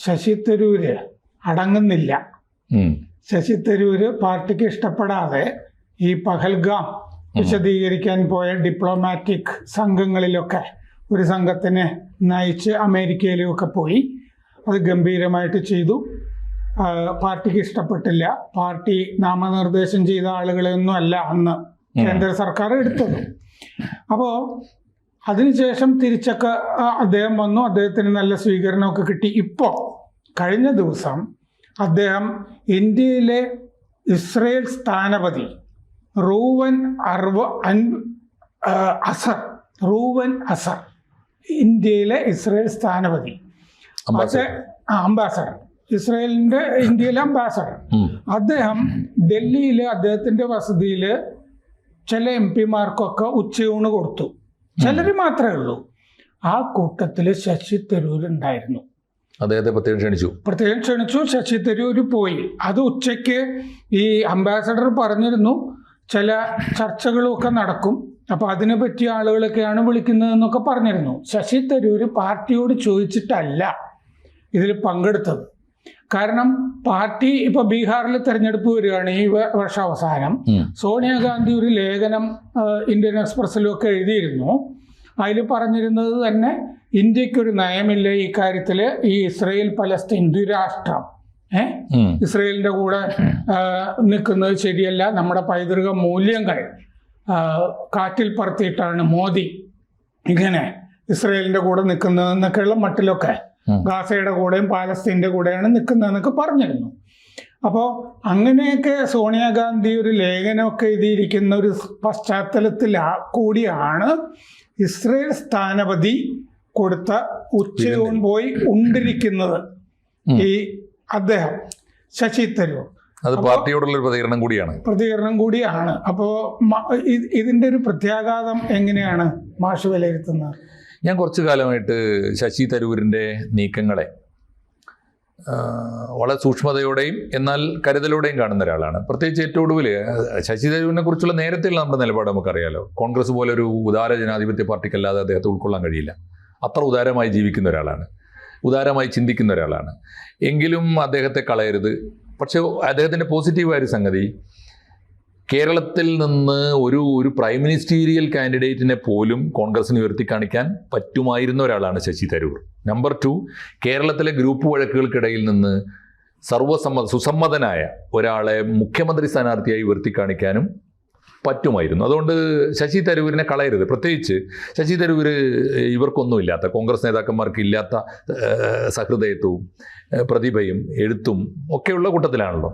ശശി തരൂര് അടങ്ങുന്നില്ല. ശശി തരൂര് പാർട്ടിക്ക് ഇഷ്ടപ്പെടാതെ ഈ പഹൽഗാം വിശദീകരിക്കാൻ പോയ ഡിപ്ലോമാറ്റിക് സംഘങ്ങളിലൊക്കെ ഒരു സംഘത്തിനെ നയിച്ച് അമേരിക്കയിലുമൊക്കെ പോയി. അത് ഗംഭീരമായിട്ട് ചെയ്തു. പാർട്ടിക്ക് ഇഷ്ടപ്പെട്ടില്ല. പാർട്ടി നാമനിർദ്ദേശം ചെയ്ത ആളുകളെയൊന്നും അല്ല അന്ന് കേന്ദ്ര സർക്കാർ എടുത്തത്. അപ്പോൾ അതിനുശേഷം തിരിച്ചൊക്കെ അദ്ദേഹം വന്നു. അദ്ദേഹത്തിന് നല്ല സ്വീകരണമൊക്കെ കിട്ടി. ഇപ്പോൾ കഴിഞ്ഞ ദിവസം അദ്ദേഹം ഇന്ത്യയിലെ ഇസ്രയേൽ സ്ഥാനപതി റൂവൻ അസർ, ഇന്ത്യയിലെ ഇസ്രയേൽ സ്ഥാനപതി, അംബാസഡർ, ഇസ്രയേലിന്റെ ഇന്ത്യയിലെ അംബാസഡർ, അദ്ദേഹം ഡൽഹിയിൽ അദ്ദേഹത്തിന്റെ വസതിയിൽ ചില MP-മാർക്കൊക്കെ ഉച്ചയൂണ് കൊടുത്തു. ചിലർ മാത്രമേ ഉള്ളൂ. ആ കൂട്ടത്തിൽ ശശി തരൂർ ഉണ്ടായിരുന്നു. അദ്ദേഹത്തെ പ്രത്യേകം ക്ഷണിച്ചു. ശശി തരൂർ പോയി. അത് ഉച്ചയ്ക്ക് ഈ അംബാസഡർ പറഞ്ഞിരുന്നു ചില ചർച്ചകളൊക്കെ നടക്കും, അപ്പോൾ അതിനെ പറ്റിയ ആളുകളൊക്കെയാണ് വിളിക്കുന്നതെന്നൊക്കെ പറഞ്ഞിരുന്നു. ശശി തരൂർ പാർട്ടിയോട് ചോദിച്ചിട്ടല്ല ഇതിൽ പങ്കെടുത്തത്. കാരണം പാർട്ടി ഇപ്പോൾ ബീഹാറിൽ തെരഞ്ഞെടുപ്പ് വരികയാണ് ഈ വർഷാവസാനം. സോണിയാഗാന്ധി ഒരു ലേഖനം ഇന്ത്യൻ എക്സ്പ്രസ്സിലും ഒക്കെ എഴുതിയിരുന്നു. അതിൽ പറഞ്ഞിരുന്നത് തന്നെ ഇന്ത്യക്കൊരു നയമില്ല ഈ കാര്യത്തിൽ. ഈ ഇസ്രയേൽ പലസ്തീൻ ദ്വിരാഷ്ട്രം, ഇസ്രയേലിന്റെ കൂടെ നിൽക്കുന്നത് ശരിയല്ല. നമ്മുടെ പൈതൃക മൂല്യങ്ങൾ കാറ്റിൽ പറത്തിയിട്ടാണ് മോദി ഇങ്ങനെ ഇസ്രയേലിന്റെ കൂടെ നിൽക്കുന്നതെന്നൊക്കെയുള്ള മട്ടിലൊക്കെ ഗാസയുടെ കൂടെയും പാലസ്തീൻ്റെ കൂടെയാണ് നിൽക്കുന്നതെന്നൊക്കെ പറഞ്ഞിരുന്നു. അപ്പോൾ അങ്ങനെയൊക്കെ സോണിയാഗാന്ധി ഒരു ലേഖനമൊക്കെ എഴുതിയിരിക്കുന്ന ഒരു പശ്ചാത്തലത്തിൽ കൂടിയാണ് ഇസ്രയേൽ സ്ഥാനപതി കൊടുത്ത ഉച്ചയൂൺ പോയി ഉണ്ടിരിക്കുന്നത് ഈ അദ്ദേഹം ശശി തരൂർ. അത് പാർട്ടിയോടുള്ള പ്രതികരണം കൂടിയാണ്. അപ്പോൾ ഇതിന്റെ ഒരു പ്രത്യാഘാതം എങ്ങനെയാണ് മാഷ് വിലയിരുത്തുന്നത്? ഞാൻ കുറച്ചു കാലമായിട്ട് ശശി തരൂരിൻ്റെ നീക്കങ്ങളെ വളരെ സൂക്ഷ്മതയോടെയും എന്നാൽ കരുതലോടെയും കാണുന്ന ഒരാളാണ്. പ്രത്യേകിച്ച് ഏറ്റവും ഒടുവിൽ ശശി തരൂരിനെ കുറിച്ചുള്ള നേരത്തെയുള്ള നമ്മുടെ നിലപാട് നമുക്കറിയാലോ. കോൺഗ്രസ് പോലെ ഒരു ഉദാര ജനാധിപത്യ പാർട്ടിക്കല്ലാതെ അദ്ദേഹത്തെ ഉൾക്കൊള്ളാൻ കഴിയില്ല. അത്ര ഉദാരമായി ജീവിക്കുന്ന ഒരാളാണ്, ഉദാരമായി ചിന്തിക്കുന്ന ഒരാളാണ്. എങ്കിലും അദ്ദേഹത്തെ കളയരുത്. പക്ഷേ അദ്ദേഹത്തിൻ്റെ പോസിറ്റീവായൊരു സംഗതി, കേരളത്തിൽ നിന്ന് ഒരു പ്രൈം മിനിസ്റ്റീരിയൽ കാൻഡിഡേറ്റിനെ പോലും കോൺഗ്രസിന് ഉയർത്തി കാണിക്കാൻ പറ്റുമായിരുന്ന ഒരാളാണ് ശശി തരൂർ. നമ്പർ 2, കേരളത്തിലെ ഗ്രൂപ്പ് വഴക്കുകൾക്കിടയിൽ നിന്ന് സുസമ്മതനായ ഒരാളെ മുഖ്യമന്ത്രി സ്ഥാനാർത്ഥിയായി ഉയർത്തി കാണിക്കാനും പറ്റുമായിരുന്നു. അതുകൊണ്ട് ശശി തരൂരിനെ കളയരുത്. പ്രത്യേകിച്ച് ശശി തരൂർ ഇവർക്കൊന്നുമില്ലാത്ത, കോൺഗ്രസ് നേതാക്കന്മാർക്ക് ഇല്ലാത്ത സഹൃദയത്വവും പ്രതിഭയും എഴുത്തും ഒക്കെയുള്ള കൂട്ടത്തിലാണല്ലോ.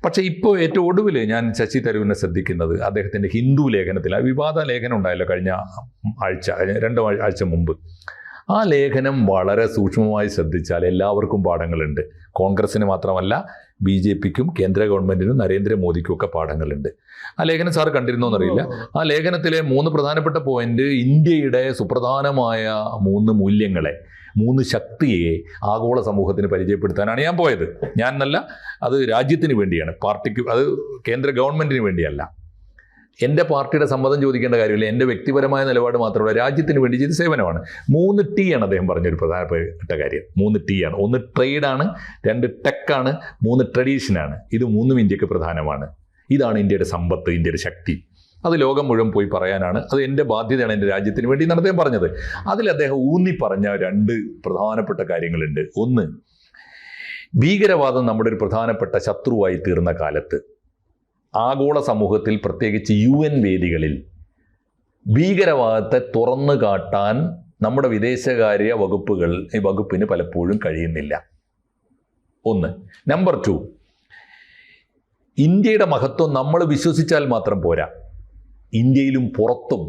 പക്ഷേ ഇപ്പോൾ ഏറ്റവും ഒടുവിൽ ഞാൻ ശശി തരൂരിനെ ശ്രദ്ധിക്കുന്നത് അദ്ദേഹത്തിൻ്റെ ഹിന്ദു ലേഖനത്തിൽ, വിവാദ ലേഖനം ഉണ്ടായല്ലോ കഴിഞ്ഞ 2 ആഴ്ച മുമ്പ്. ആ ലേഖനം വളരെ സൂക്ഷ്മമായി ശ്രദ്ധിച്ചാൽ എല്ലാവർക്കും പാഠങ്ങളുണ്ട്. കോൺഗ്രസ്സിന് മാത്രമല്ല, BJPക്കും കേന്ദ്ര ഗവൺമെൻറ്റിനും നരേന്ദ്രമോദിക്കും ഒക്കെ പാഠങ്ങളുണ്ട്. ആ ലേഖനം സാർ കണ്ടിരുന്നോ എന്നറിയില്ല. ആ ലേഖനത്തിലെ 3 പ്രധാനപ്പെട്ട പോയിന്റ് ഇന്ത്യയുടെ സുപ്രധാനമായ 3 മൂല്യങ്ങളെ, 3 ശക്തിയെ ആഗോള സമൂഹത്തിന് പരിചയപ്പെടുത്താനാണ് ഞാൻ പോയത്. ഞാൻ എന്നല്ല, അത് രാജ്യത്തിന് വേണ്ടിയാണ്, പാർട്ടിക്ക്, അത് കേന്ദ്ര ഗവൺമെൻറ്റിന് വേണ്ടിയല്ല. എൻ്റെ പാർട്ടിയുടെ സമ്മതം ചോദിക്കേണ്ട കാര്യമില്ല. എൻ്റെ വ്യക്തിപരമായ നിലപാട് മാത്രമല്ല, രാജ്യത്തിന് വേണ്ടി ചെയ്ത സേവനമാണ്. 3 T ആണ് അദ്ദേഹം പറഞ്ഞൊരു പ്രധാനപ്പെട്ട കാര്യം. 3 T ആണ്. 1 ട്രേഡാണ്, 2 ടെക്കാണ്, 3 ട്രഡീഷനാണ്. ഇത് 3ഉം ഇന്ത്യക്ക് പ്രധാനമാണ്. ഇതാണ് ഇന്ത്യയുടെ സമ്പത്ത്, ഇന്ത്യയുടെ ശക്തി. അത് ലോകം മുഴുവൻ പോയി പറയാനാണ്. അത് എൻ്റെ ബാധ്യതയാണ്, എൻ്റെ രാജ്യത്തിന് വേണ്ടി എന്നാണ് അദ്ദേഹം പറഞ്ഞത്. അതിൽ അദ്ദേഹം ഊന്നി പറഞ്ഞ 2 പ്രധാനപ്പെട്ട കാര്യങ്ങളുണ്ട്. 1, ഭീകരവാദം നമ്മുടെ ഒരു പ്രധാനപ്പെട്ട ശത്രുവായി തീർന്ന കാലത്ത് ആഗോള സമൂഹത്തിൽ, പ്രത്യേകിച്ച് UN വേദികളിൽ ഭീകരവാദത്തെ തുറന്നു കാട്ടാൻ നമ്മുടെ വിദേശകാര്യ വകുപ്പിന് പലപ്പോഴും കഴിയുന്നില്ല. 1. നമ്പർ 2, ഇന്ത്യയുടെ മഹത്വം നമ്മൾ വിശ്വസിച്ചാൽ മാത്രം പോരാ, ഇന്ത്യയിലും പുറത്തും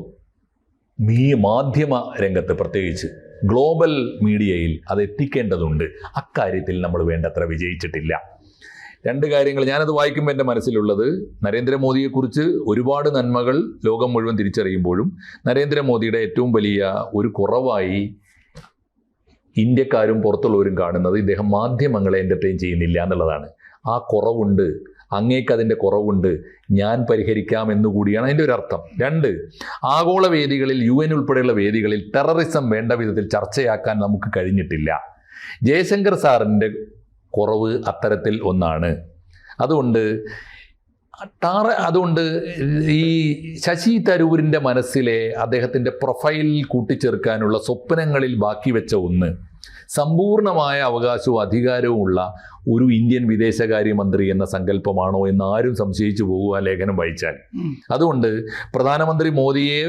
മാധ്യമ രംഗത്ത്, പ്രത്യേകിച്ച് ഗ്ലോബൽ മീഡിയയിൽ അത് എത്തിക്കേണ്ടതുണ്ട്. അക്കാര്യത്തിൽ നമ്മൾ വേണ്ടത്ര വിജയിച്ചിട്ടില്ല. 2 കാര്യങ്ങൾ ഞാനത് വായിക്കുമ്പോൾ എൻ്റെ മനസ്സിലുള്ളത്, നരേന്ദ്രമോദിയെക്കുറിച്ച് ഒരുപാട് നന്മകൾ ലോകം മുഴുവൻ തിരിച്ചറിയുമ്പോഴും നരേന്ദ്രമോദിയുടെ ഏറ്റവും വലിയ ഒരു കുറവായി ഇന്ത്യക്കാരും പുറത്തുള്ളവരും കാണുന്നത് ഇദ്ദേഹം മാധ്യമങ്ങളെ എൻ്റർടൈൻ ചെയ്യുന്നില്ല എന്നുള്ളതാണ്. ആ കുറവുണ്ട്, അങ്ങേക്ക് അതിൻ്റെ കുറവുണ്ട്, ഞാൻ പരിഹരിക്കാം എന്നുകൂടിയാണ് അതിൻ്റെ ഒരു അർത്ഥം. 2, ആഗോള വേദികളിൽ, UN ഉൾപ്പെടെയുള്ള വേദികളിൽ ടെററിസം വേണ്ട വിധത്തിൽ ചർച്ചയാക്കാൻ നമുക്ക് കഴിഞ്ഞിട്ടില്ല. ജയശങ്കർ സാറിൻ്റെ കുറവ് അത്തരത്തിൽ ഒന്നാണ്. അതുകൊണ്ട് ഈ ശശി തരൂരിൻ്റെ മനസ്സിലെ അദ്ദേഹത്തിൻ്റെ പ്രൊഫൈലിൽ കൂട്ടിച്ചേർക്കാനുള്ള സ്വപ്നങ്ങളിൽ ബാക്കി വെച്ച ഒന്ന് സമ്പൂർണമായ അവകാശവും അധികാരവും ഉള്ള ഒരു ഇന്ത്യൻ വിദേശകാര്യമന്ത്രി എന്ന സങ്കല്പമാണോ എന്ന് ആരും സംശയിച്ചു പോകുക ലേഖനം വായിച്ചാൽ. അതുകൊണ്ട് പ്രധാനമന്ത്രി മോദിയെ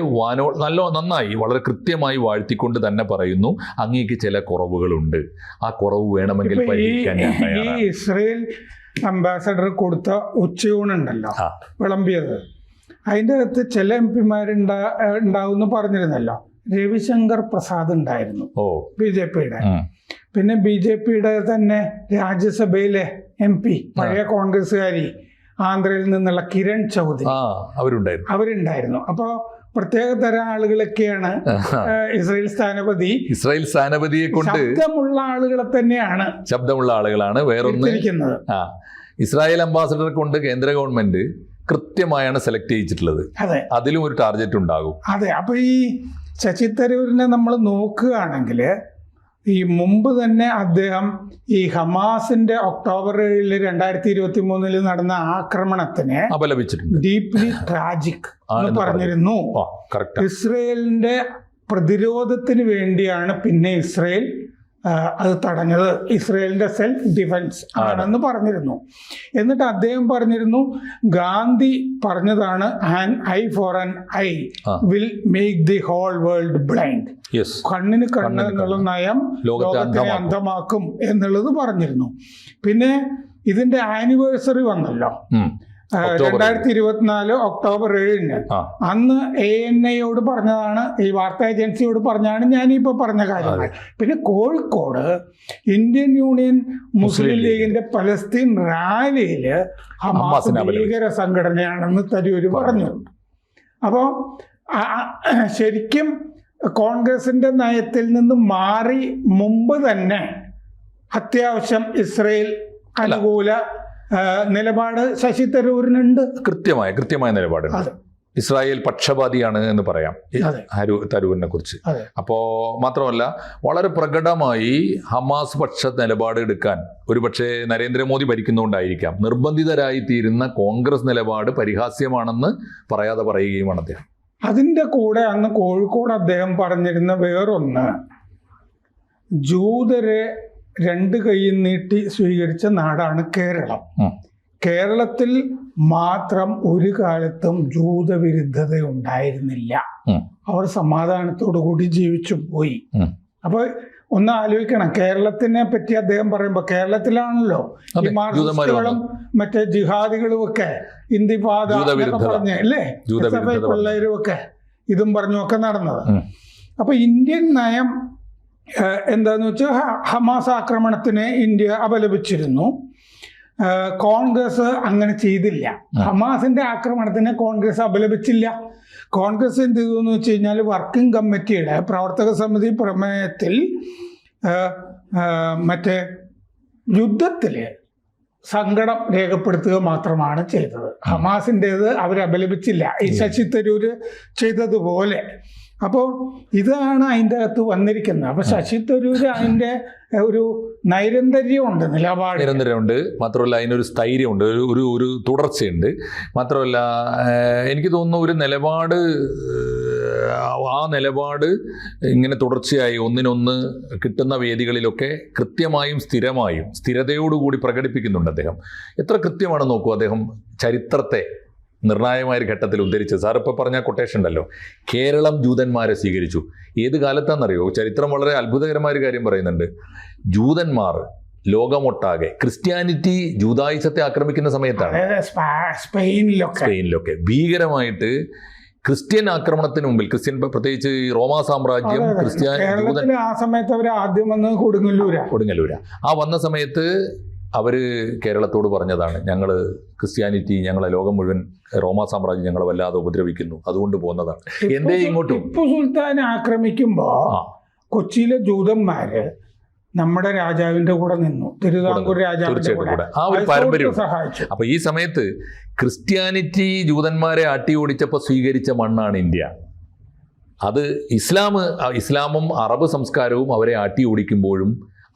നന്നായി വളരെ കൃത്യമായി വാഴ്ത്തിക്കൊണ്ട് തന്നെ പറയുന്നു, അങ്ങേക്ക് ചില കുറവുകളുണ്ട്, ആ കുറവ് വേണമെങ്കിൽ പരിഹരിക്കാൻ ഞാൻ തയ്യാറാണ്. ഈ ഇസ്രയേൽ അംബാസഡർ കൊടുത്ത ഉച്ചയൂണുണ്ടല്ലോ വിളമ്പിയത്, അതിൻ്റെ അകത്ത് ചില ഉണ്ടാവുമെന്ന് പറഞ്ഞിരുന്നല്ലോ. രവിശങ്കർ പ്രസാദ് ഉണ്ടായിരുന്നു, BJP-യുടെ. പിന്നെ BJP-യുടെ തന്നെ രാജ്യസഭയിലെ MP, പഴയ കോൺഗ്രസ്സുകാരി, ആന്ധ്രയിൽ നിന്നുള്ള കിരൺ ചൗധരി അവരുണ്ടായിരുന്നു. അപ്പോൾ പ്രത്യേക തരം ആളുകളൊക്കെയാണ് ഇസ്രായേൽ സ്ഥാനപതിയെ കൊണ്ട് ശബ്ദമുള്ള ആളുകളെ തന്നെയാണ്, ശബ്ദമുള്ള ആളുകളാണ്. വേറൊന്ന് ഇസ്രായേൽ അംബാസഡറെ കൊണ്ട് കേന്ദ്ര ഗവൺമെന്റ് കൃത്യമായാണ് സെലക്ട് ചെയ്യിച്ചിട്ടുള്ളത്. അതിലും ഒരു ടാർഗറ്റ് ഉണ്ടാകും. അതെ. അപ്പൊ ഈ ശശി തരൂരിനെ നമ്മൾ നോക്കുകയാണെങ്കിൽ ഈ മുമ്പ് തന്നെ അദ്ദേഹം ഈ ഹമാസിന്റെ ഒക്ടോബർ 7, 2023 നടന്ന ആക്രമണത്തിനെ അപലപിച്ചിട്ടുണ്ട്. ഡീപ്ലി ട്രാജിക് എന്ന് പറഞ്ഞിരുന്നു. ഇസ്രയേലിന്റെ പ്രതിരോധത്തിന് വേണ്ടിയാണ് പിന്നെ ഇസ്രയേൽ അത് തടഞ്ഞത്, ഇസ്രയേലിന്റെ സെൽഫ് ഡിഫൻസ് ആണെന്ന് പറഞ്ഞിരുന്നു. എന്നിട്ട് അദ്ദേഹം പറഞ്ഞിരുന്നു, ഗാന്ധി പറഞ്ഞതാണ്, an eye for an eye will make the whole world blind. കണ്ണിന് കണ്ണ് എന്നുള്ള നയം ലോകത്തിനെ അന്ധമാക്കും എന്നുള്ളത് പറഞ്ഞിരുന്നു. പിന്നെ ഇതിന്റെ ആനിവേഴ്സറി വന്നല്ലോ 2024 ഒക്ടോബർ 7. അന്ന് ANI-യോട് പറഞ്ഞതാണ്, ഈ വാർത്താ ഏജൻസിയോട് പറഞ്ഞാണ് ഞാനിപ്പോ പറഞ്ഞ കാര്യങ്ങൾ. പിന്നെ കോഴിക്കോട് ഇന്ത്യൻ യൂണിയൻ മുസ്ലിം ലീഗിന്റെ പലസ്തീൻ റാലിയില് ഹമാസ് ഭീകര സംഘടനയാണെന്ന് തരൂര് പറഞ്ഞു. അപ്പോൾ ശരിക്കും കോൺഗ്രസിന്റെ നയത്തിൽ നിന്ന് മാറി മുമ്പ് തന്നെ അത്യാവശ്യം ഇസ്രയേൽ അനുകൂല നിലപാട് ശശി തരൂരിനുണ്ട്. കൃത്യമായ നിലപാടുണ്ട്. ഇസ്രായേൽ പക്ഷപാതിയാണ് എന്ന് പറയാം തരൂരിനെ കുറിച്ച്. അപ്പോൾ മാത്രമല്ല, വളരെ പ്രകടമായി ഹമാസ് പക്ഷ നിലപാട് എടുക്കാൻ ഒരുപക്ഷെ നരേന്ദ്രമോദി ഭരിക്കുന്നതുകൊണ്ടായിരിക്കാം നിർബന്ധിതരായി തീരുന്ന കോൺഗ്രസ് നിലപാട് പരിഹാസ്യമാണെന്ന് പറയാതെ പറയുകയുമാണ് അദ്ദേഹം. അതിൻ്റെ കൂടെ അന്ന് കോഴിക്കോട് അദ്ദേഹം പറഞ്ഞിരുന്ന വേറൊന്ന്, ജൂതരെ 2 കൈയും നീട്ടി സ്വീകരിച്ച നാടാണ് കേരളം. കേരളത്തിൽ മാത്രം ഒരു കാലത്തും ജൂതവിരുദ്ധത ഉണ്ടായിരുന്നില്ല. അവർ സമാധാനത്തോടു കൂടി ജീവിച്ചു പോയി. അപ്പൊ ഒന്ന് ആലോചിക്കണം, കേരളത്തിനെ പറ്റി അദ്ദേഹം പറയുമ്പോൾ കേരളത്തിലാണല്ലോ ഈ മാർക്സിസ്റ്റുകളും മറ്റേ ജിഹാദികളും ഒക്കെ ഇന്തിഫാദ പറഞ്ഞ് അല്ലേ, SFI പിള്ളേരും ഒക്കെ ഇതും പറഞ്ഞുമൊക്കെ നടന്നത്. അപ്പൊ ഇന്ത്യൻ നയം എന്താന്ന് വെച്ചാൽ ഹമാസ് ആക്രമണത്തിനെ ഇന്ത്യ അപലപിച്ചിരുന്നു. കോൺഗ്രസ് അങ്ങനെ ചെയ്തില്ല. ഹമാസിന്റെ ആക്രമണത്തിനെ കോൺഗ്രസ് അപലപിച്ചില്ല. കോൺഗ്രസ് എന്ത് ചെയ്തു എന്ന് വെച്ച് കഴിഞ്ഞാൽ വർക്കിംഗ് കമ്മിറ്റിയുടെ പ്രവർത്തക സമിതി പ്രമേയത്തിൽ മറ്റേ യുദ്ധത്തിൽ സങ്കടം രേഖപ്പെടുത്തുക മാത്രമാണ് ചെയ്തത്. ഹമാസിൻ്റേത് അവർ അപലപിച്ചില്ല, ഈ ശശി തരൂര് ചെയ്തതുപോലെ. അപ്പോൾ ഇതാണ് അതിൻ്റെ അകത്ത് വന്നിരിക്കുന്നത്. അപ്പോൾ ശശി തരൂര് അതിൻ്റെ ഒരു നൈരന്തര്യമുണ്ട്, നിലപാടുണ്ട്. മാത്രമല്ല അതിനൊരു സ്ഥൈര്യമുണ്ട്, ഒരു തുടർച്ചയുണ്ട്. മാത്രമല്ല എനിക്ക് തോന്നുന്നു ഒരു നിലപാട്, ആ നിലപാട് ഇങ്ങനെ തുടർച്ചയായി ഒന്നിനൊന്ന് കിട്ടുന്ന വേദികളിലൊക്കെ കൃത്യമായും സ്ഥിരതയോടുകൂടി പ്രകടിപ്പിക്കുന്നുണ്ട് അദ്ദേഹം. എത്ര കൃത്യമാണ് നോക്കൂ, അദ്ദേഹം ചരിത്രത്തെ നിർണായകമായൊരു ഘട്ടത്തിൽ ഉദ്ധരിച്ച്, സാർ ഇപ്പോൾ പറഞ്ഞ കൊട്ടേഷൻ ഉണ്ടല്ലോ, കേരളം ജൂതന്മാരെ സ്വീകരിച്ചു. ഏത് കാലത്താണെന്നറിയോ? ചരിത്രം വളരെ അത്ഭുതകരമായൊരു കാര്യം പറയുന്നുണ്ട്. ജൂതന്മാർ ലോകമൊട്ടാകെ, ക്രിസ്ത്യാനിറ്റി ജൂതായുസത്തെ ആക്രമിക്കുന്ന സമയത്താണ് സ്പെയിനിലൊക്കെ ഭീകരമായിട്ട് ക്രിസ്ത്യൻ ആക്രമണത്തിന് മുമ്പിൽ, പ്രത്യേകിച്ച് റോമാ സാമ്രാജ്യം ആ സമയത്ത് അവർ ആദ്യം വന്ന് കൊടുങ്ങല്ലൂരാ. ആ വന്ന സമയത്ത് അവർ കേരളത്തോട് പറഞ്ഞതാണ്, ഞങ്ങൾ ക്രിസ്ത്യാനിറ്റി, ഞങ്ങളെ ലോകം മുഴുവൻ റോമാ സാമ്രാജ്യം ഞങ്ങളെ വല്ലാതെ ഉപദ്രവിക്കുന്നു, അതുകൊണ്ട് പോകുന്നതാണ്. എന്തേ ഇങ്ങോട്ടും ടിപ്പു സുൽത്താൻ ആക്രമിക്കുമ്പോ കൊച്ചിയിലെ ജൂതന്മാര് നമ്മുടെ രാജാവിന്റെ കൂടെ നിന്നു, തിരുവിതാംകൂർ രാജാവിന്റെ കൂടെ ആ ഒരു പാരമ്പര്യം സഹായിച്ചു. അപ്പൊ ഈ സമയത്ത് ക്രിസ്ത്യാനിറ്റി ജൂതന്മാരെ ആട്ടി ഓടിച്ചപ്പോൾ സ്വീകരിച്ച മണ്ണാണ് ഇന്ത്യ. അത് ഇസ്ലാമും അറബ് സംസ്കാരവും അവരെ ആട്ടി ഓടിക്കുമ്പോഴും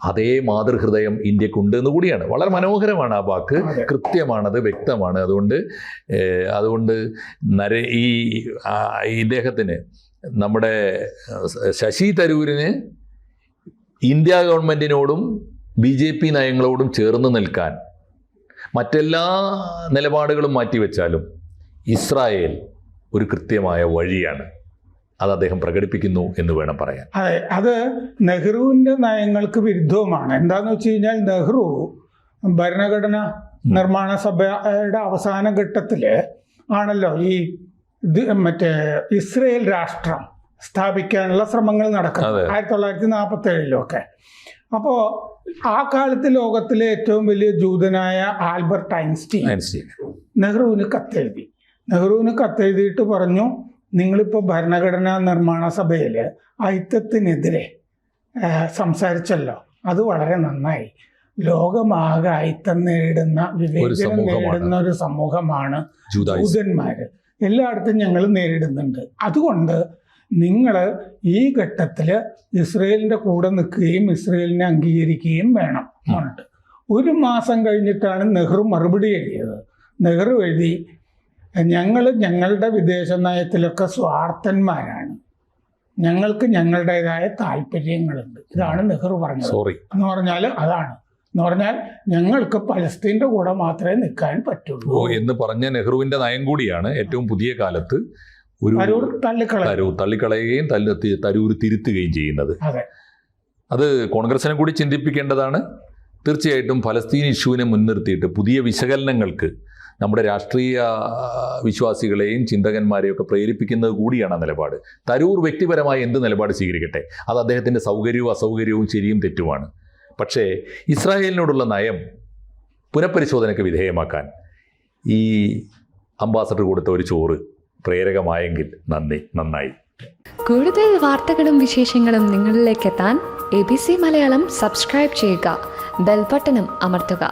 അതേ മാതൃഹൃദയം ഇന്ത്യക്കുണ്ട് എന്ന് കൂടിയാണ്. വളരെ മനോഹരമാണ് ആ വാക്ക്, കൃത്യമാണത്, വ്യക്തമാണ്. അതുകൊണ്ട് ഇദ്ദേഹത്തിന്, നമ്മുടെ ശശി തരൂരിന് ഇന്ത്യ ഗവൺമെൻറ്റിനോടും BJP നയങ്ങളോടും ചേർന്ന് നിൽക്കാൻ മറ്റെല്ലാ നിലപാടുകളും മാറ്റിവെച്ചാലും ഇസ്രായേൽ ഒരു കൃത്യമായ വഴിയാണ്. അത് അദ്ദേഹം പ്രകടിപ്പിക്കുന്നു എന്ന് വേണം പറയാൻ. അതെ, അത് നെഹ്റുവിൻ്റെ നയങ്ങൾക്ക് വിരുദ്ധവുമാണ്. എന്താണെന്ന് വെച്ച് കഴിഞ്ഞാൽ നെഹ്റു ഭരണഘടന നിർമ്മാണ സഭയുടെ അവസാന ഘട്ടത്തിൽ ആണല്ലോ ഈ ഇസ്രയേൽ രാഷ്ട്രം സ്ഥാപിക്കാനുള്ള ശ്രമങ്ങൾ നടക്കുന്നത് 1947 അപ്പോൾ ആ കാലത്ത് ലോകത്തിലെ ഏറ്റവും വലിയ ജൂതനായ ആൽബർട്ട് ഐൻസ്റ്റീൻ നെഹ്റുവിന് കത്തെഴുതിയിട്ട് പറഞ്ഞു, നിങ്ങളിപ്പോൾ ഭരണഘടനാ നിർമ്മാണ സഭയിൽ അയിത്തത്തിനെതിരെ സംസാരിച്ചല്ലോ, അത് വളരെ നന്നായി. ലോകമാകെ അയിത്തം നേരിടുന്ന, വിവേചനം നേരിടുന്ന ഒരു സമൂഹമാണ് ജൂതന്മാർ. എല്ലായിടത്തും ഞങ്ങൾ നേരിടുന്നുണ്ട്. അതുകൊണ്ട് നിങ്ങൾ ഈ ഘട്ടത്തിൽ ഇസ്രയേലിൻ്റെ കൂടെ നിൽക്കുകയും ഇസ്രയേലിനെ അംഗീകരിക്കുകയും വേണം പറഞ്ഞിട്ട് 1 മാസം കഴിഞ്ഞിട്ടാണ് നെഹ്റു മറുപടി എഴുതിയത്. നെഹ്റു എഴുതി, ഞങ്ങളുടെ വിദേശ നയത്തിലൊക്കെ സ്വാർത്ഥന്മാരാണ്, ഞങ്ങൾക്ക് ഞങ്ങളുടേതായ താല്പര്യങ്ങളുണ്ട്. ഇതാണ് നെഹ്റു പറഞ്ഞത്. എന്ന് പറഞ്ഞാൽ ഞങ്ങൾക്ക് പലസ്തീൻ്റെ കൂടെ മാത്രമേ നിൽക്കാൻ പറ്റുള്ളൂ എന്ന് പറഞ്ഞ നെഹ്റുവിൻ്റെ നയം കൂടിയാണ് ഏറ്റവും പുതിയ കാലത്ത് തരൂർ തള്ളിക്കളയുകയും തരൂർ തിരുത്തുകയും ചെയ്യുന്നത്. അത് കോൺഗ്രസിനെ കൂടി ചിന്തിപ്പിക്കേണ്ടതാണ്. തീർച്ചയായിട്ടും ഫലസ്തീൻ ഇഷ്യൂവിനെ മുൻനിർത്തിയിട്ട് പുതിയ വിശകലനങ്ങൾക്ക് നമ്മുടെ രാഷ്ട്രീയ വിശ്വാസികളെയും ചിന്തകന്മാരെയും ഒക്കെ പ്രേരിപ്പിക്കുന്നത് കൂടിയാണ് ആ നിലപാട്. തരൂർ വ്യക്തിപരമായി എന്ത് നിലപാട് സ്വീകരിക്കട്ടെ, അത് അദ്ദേഹത്തിൻ്റെ സൗകര്യവും അസൗകര്യവും ശരിയും തെറ്റുമാണ്. പക്ഷേ ഇസ്രായേലിനോടുള്ള നയം പുനഃപരിശോധനയ്ക്ക് വിധേയമാക്കാൻ ഈ അംബാസഡർ കൊടുത്ത ഒരു ചോറ് പ്രേരകമായെങ്കിൽ നന്നായി. കൂടുതൽ വാർത്തകളും വിശേഷങ്ങളും നിങ്ങളിലേക്ക് എത്താൻ ABC മലയാളം സബ്സ്ക്രൈബ് ചെയ്യുക, ബെൽബട്ടനും അമർത്തുക.